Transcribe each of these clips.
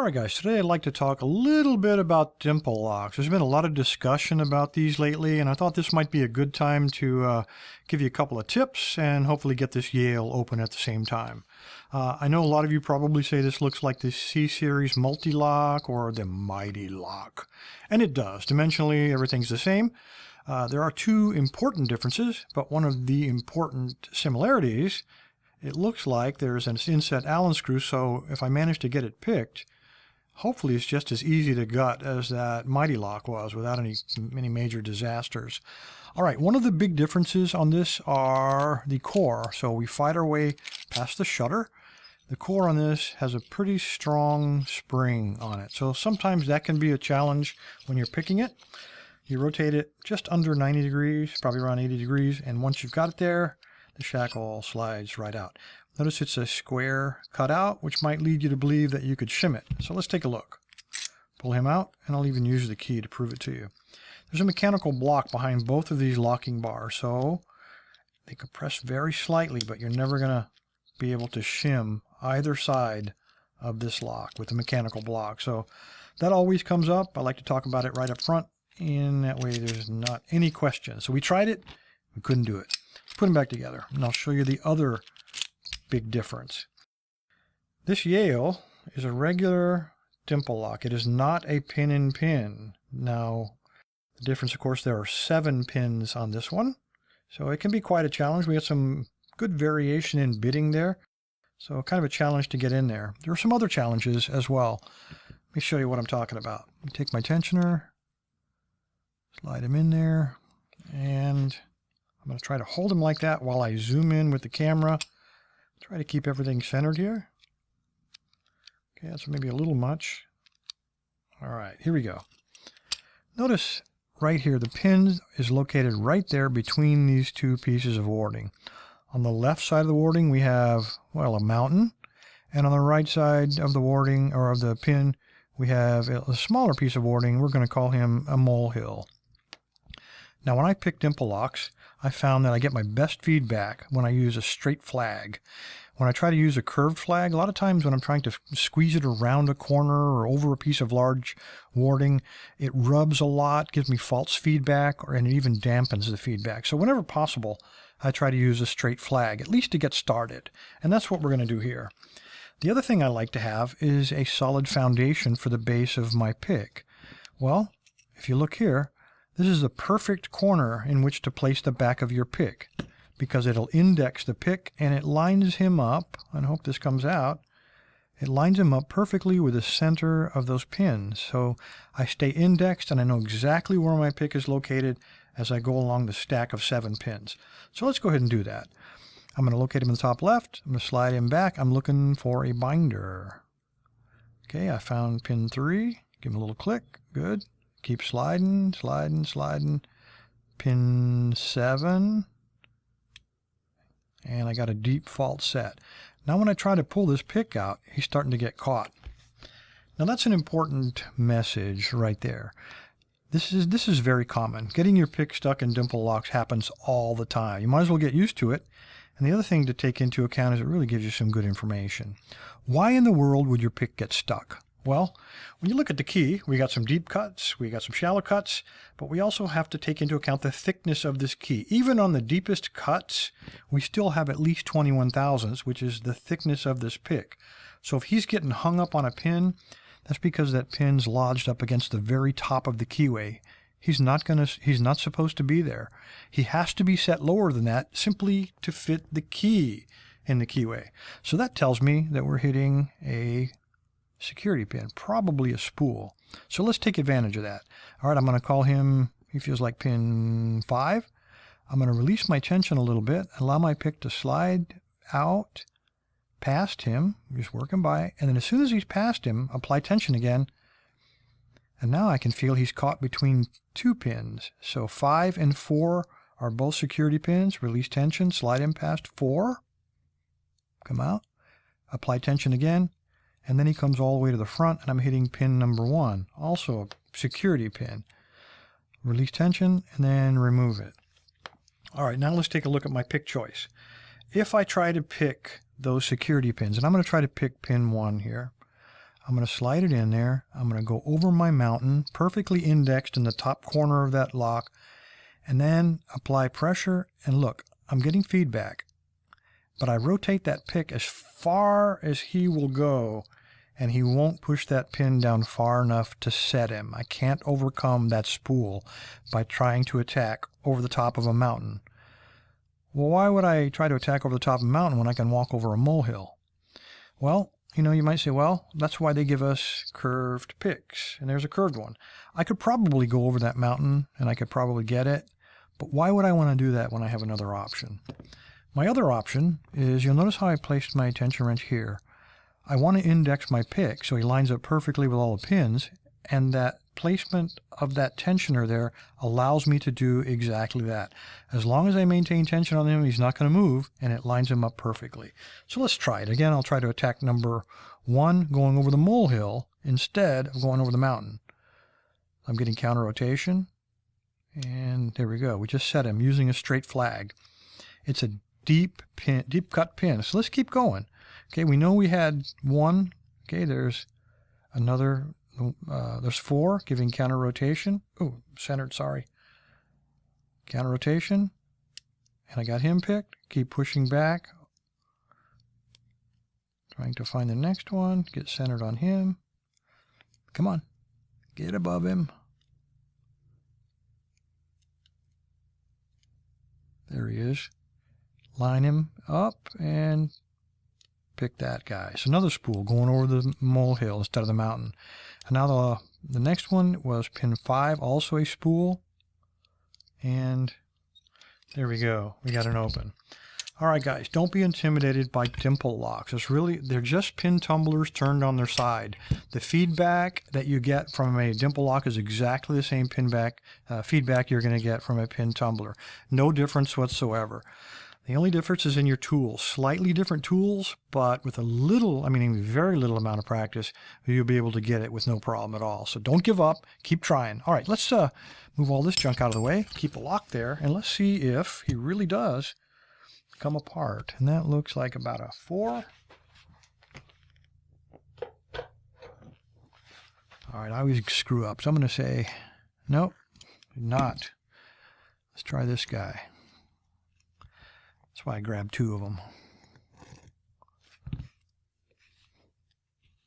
Alright guys, today I'd like to talk a little bit about dimple locks. There's been a lot of discussion about these lately, and I thought this might be a good time to give you a couple of tips and hopefully get this Yale open at the same time. I know a lot of you probably say this looks like the C-Series Mul-T-Lock or the Mighty Lock. And it does. Dimensionally, everything's the same. There are two important differences, but one of the important similarities, it looks like there's an inset Allen screw, so if I manage to get it picked, hopefully it's just as easy to gut as that Mighty Lock was without any major disasters. All right, one of the big differences on this are the core. So we fight our way past the shutter. The core on this has a pretty strong spring on it. So sometimes that can be a challenge when you're picking it. You rotate it just under 90 degrees, probably around 80 degrees. And once you've got it there, the shackle slides right out. Notice it's a square cutout, which might lead you to believe that you could shim it. So let's take a look. Pull him out, and I'll even use the key to prove it to you. There's a mechanical block behind both of these locking bars, so they compress very slightly, but you're never going to be able to shim either side of this lock with the mechanical block. So that always comes up. I like to talk about it right up front, and that way there's not any question. So we tried it, we couldn't do it. Let's put them back together, and I'll show you the other big difference. This Yale is a regular dimple lock. It is not a pin-in-pin. Now, the difference, of course, there are 7 pins on this one, so it can be quite a challenge. We got some good variation in bitting there, so kind of a challenge to get in there. There are some other challenges as well. Let me show you what I'm talking about. Let me take my tensioner, slide him in there, and I'm going to try to hold him like that while I zoom in with the camera. Try to keep everything centered here. Okay, that's maybe a little much. All right, here we go. Notice right here, the pin is located right there between these two pieces of warding. On the left side of the warding, we have, well, a mountain. And on the right side of the warding, or of the pin, we have a smaller piece of warding. We're going to call him a molehill. Now, when I pick dimple locks, I found that I get my best feedback when I use a straight flag. When I try to use a curved flag, a lot of times when I'm trying to squeeze it around a corner or over a piece of large warding, it rubs a lot, gives me false feedback, and it even dampens the feedback. So whenever possible, I try to use a straight flag, at least to get started. And that's what we're going to do here. The other thing I like to have is a solid foundation for the base of my pick. Well, if you look here, this is the perfect corner in which to place the back of your pick, because it'll index the pick and it lines him up, and I hope this comes out, it lines him up perfectly with the center of those pins. So I stay indexed and I know exactly where my pick is located as I go along the stack of 7 pins. So let's go ahead and do that. I'm going to locate him in the top left. I'm going to slide him back. I'm looking for a binder. Okay, I found pin 3. Give him a little click. Good. Keep sliding, sliding, sliding. Pin 7. And I got a deep fault set. Now when I try to pull this pick out, he's starting to get caught. Now that's an important message right there. This is very common. Getting your pick stuck in dimple locks happens all the time. You might as well get used to it. And the other thing to take into account is it really gives you some good information. Why in the world would your pick get stuck? Well, when you look at the key, we got some deep cuts, we got some shallow cuts, but we also have to take into account the thickness of this key. Even on the deepest cuts, we still have at least 21 thousandths, which is the thickness of this pick. So if he's getting hung up on a pin, that's because that pin's lodged up against the very top of the keyway. He's not supposed to be there. He has to be set lower than that simply to fit the key in the keyway. So that tells me that we're hitting a security pin, probably a spool. So let's take advantage of that. All right, I'm going to call him, he feels like pin 5. I'm going to release my tension a little bit, allow my pick to slide out past him, just working by, and then as soon as he's past him, apply tension again, and now I can feel he's caught between 2 pins. So 5 and 4 are both security pins. Release tension, slide him past 4, come out, apply tension again, and then he comes all the way to the front, and I'm hitting pin number 1, also a security pin. Release tension, and then remove it. All right, now let's take a look at my pick choice. If I try to pick those security pins, and I'm going to try to pick pin 1 here, I'm going to slide it in there. I'm going to go over my mountain, perfectly indexed in the top corner of that lock, and then apply pressure. And look, I'm getting feedback, but I rotate that pick as far as he will go, and he won't push that pin down far enough to set him. I can't overcome that spool by trying to attack over the top of a mountain. Well, why would I try to attack over the top of a mountain when I can walk over a molehill? Well, you know, you might say, well, that's why they give us curved picks, and there's a curved one. I could probably go over that mountain, and I could probably get it, but why would I want to do that when I have another option? My other option is, you'll notice how I placed my tension wrench here. I want to index my pick so he lines up perfectly with all the pins, and that placement of that tensioner there allows me to do exactly that. As long as I maintain tension on him, he's not going to move, and it lines him up perfectly. So let's try it. Again, I'll try to attack number 1 going over the molehill instead of going over the mountain. I'm getting counter rotation, and there we go. We just set him using a straight flag. It's a deep cut pin. So let's keep going. Okay, we know we had 1. Okay, there's another. There's 4, giving counter rotation. Oh, centered, sorry. Counter rotation. And I got him picked. Keep pushing back. Trying to find the next one. Get centered on him. Come on. Get above him. There he is. Line him up and pick that guy. So another spool going over the molehill instead of the mountain. And now the next one was pin 5, also a spool. And there we go. We got an open. All right, guys, don't be intimidated by dimple locks. They're just pin tumblers turned on their side. The feedback that you get from a dimple lock is exactly the same feedback you're going to get from a pin tumbler. No difference whatsoever. The only difference is in your tools. Slightly different tools, but with a very little amount of practice, you'll be able to get it with no problem at all. So don't give up. Keep trying. All right, let's move all this junk out of the way. Keep the lock there, and let's see if he really does come apart. And that looks like about a 4. All right, I always screw up, so I'm going to say, nope, not. Let's try this guy. That's why I grabbed 2 of them.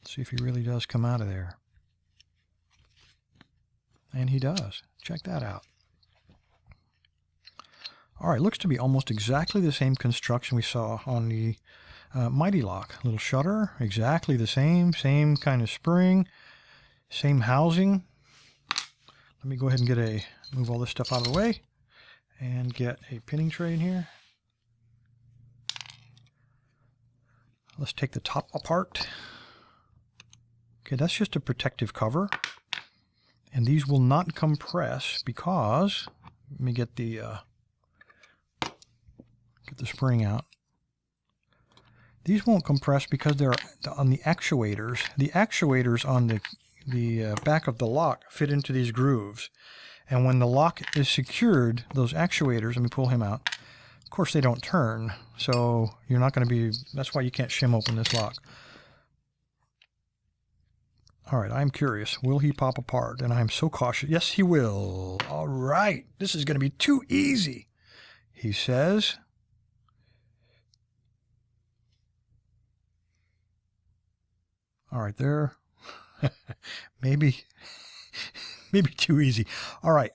See if he really does come out of there. And he does. Check that out. All right, looks to be almost exactly the same construction we saw on the Mul-T-Lock. Little shutter, exactly the same kind of spring, same housing. Let me go ahead and move all this stuff out of the way and get a pinning tray in here. Let's take the top apart. Okay, that's just a protective cover. And these will not compress because, let me get the spring out. These won't compress because they're on the actuators. The actuators on the back of the lock fit into these grooves. And when the lock is secured, those actuators, let me pull him out. Of course, they don't turn, so you're not going to be, that's why you can't shim open this lock. All right, I'm curious. Will he pop apart? And I'm so cautious. Yes, he will. All right, this is going to be too easy, he says. All right, there. maybe too easy. All right,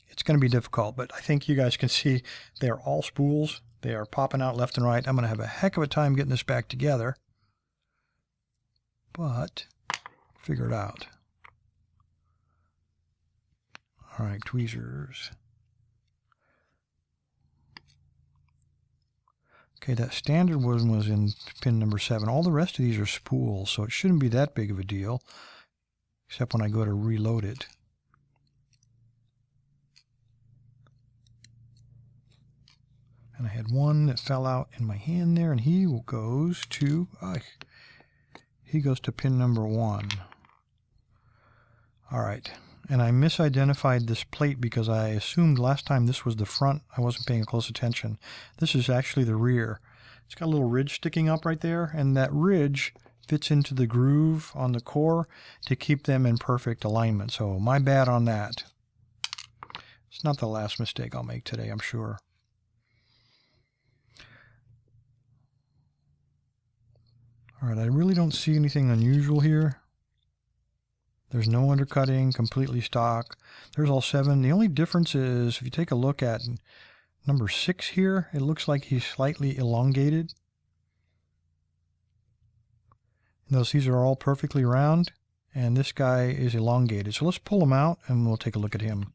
it's going to be difficult, but I think you guys can see they're all spools. They are popping out left and right. I'm going to have a heck of a time getting this back together, but figure it out. All right, tweezers. Okay, that standard one was in pin number 7. All the rest of these are spools, so it shouldn't be that big of a deal, except when I go to reload it. And I had one that fell out in my hand there, and he goes to pin number 1. All right, and I misidentified this plate because I assumed last time this was the front. I wasn't paying close attention. This is actually the rear. It's got a little ridge sticking up right there, and that ridge fits into the groove on the core to keep them in perfect alignment. So my bad on that. It's not the last mistake I'll make today, I'm sure. All right, I really don't see anything unusual here. There's no undercutting, completely stock. There's all 7. The only difference is if you take a look at number 6 here, it looks like he's slightly elongated. Notice these are all perfectly round, and this guy is elongated. So let's pull him out and we'll take a look at him.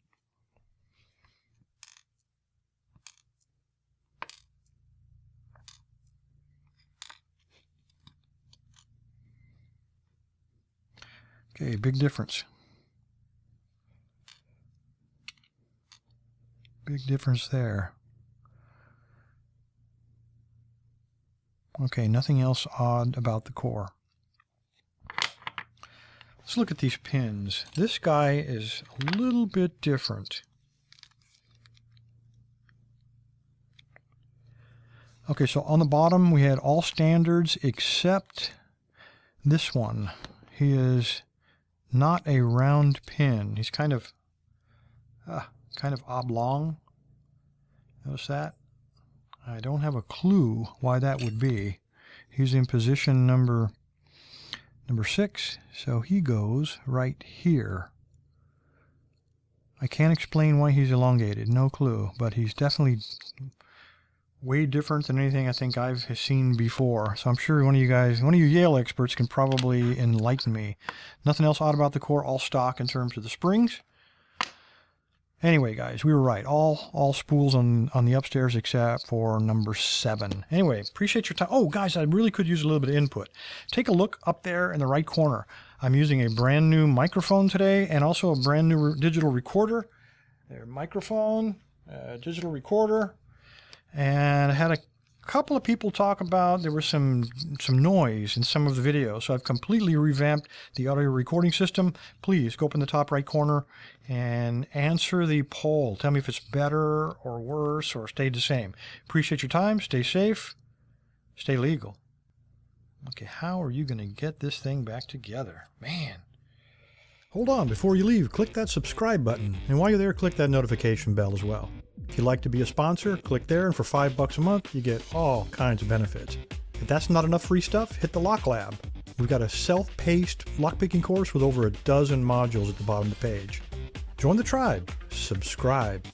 Okay, big difference. Big difference there. Okay, nothing else odd about the core. Let's look at these pins. This guy is a little bit different. Okay, so on the bottom we had all standards except this one. He is not a round pin. He's kind of oblong. Notice that? I don't have a clue why that would be. He's in position number 6, so he goes right here. I can't explain why he's elongated, no clue, but he's definitely way different than anything I think I've seen before. So I'm sure one of you Yale experts can probably enlighten me. Nothing else odd about the core, all stock in terms of the springs. Anyway, guys, we were right. All spools on the upstairs except for number 7. Anyway, appreciate your time. Oh, guys, I really could use a little bit of input. Take a look up there in the right corner. I'm using a brand new microphone today and also a brand new digital recorder. There, microphone, digital recorder. And I had a couple of people talk about there was some noise in some of the videos. So I've completely revamped the audio recording system. Please go up in the top right corner and answer the poll. Tell me if it's better or worse or stayed the same. Appreciate your time. Stay safe. Stay legal. Okay, how are you going to get this thing back together? Man. Hold on, before you leave, click that subscribe button. And while you're there, click that notification bell as well. If you'd like to be a sponsor, click there, and for $5 a month, you get all kinds of benefits. If that's not enough free stuff, hit the Lock Lab. We've got a self-paced lockpicking course with over a dozen modules at the bottom of the page. Join the tribe. Subscribe.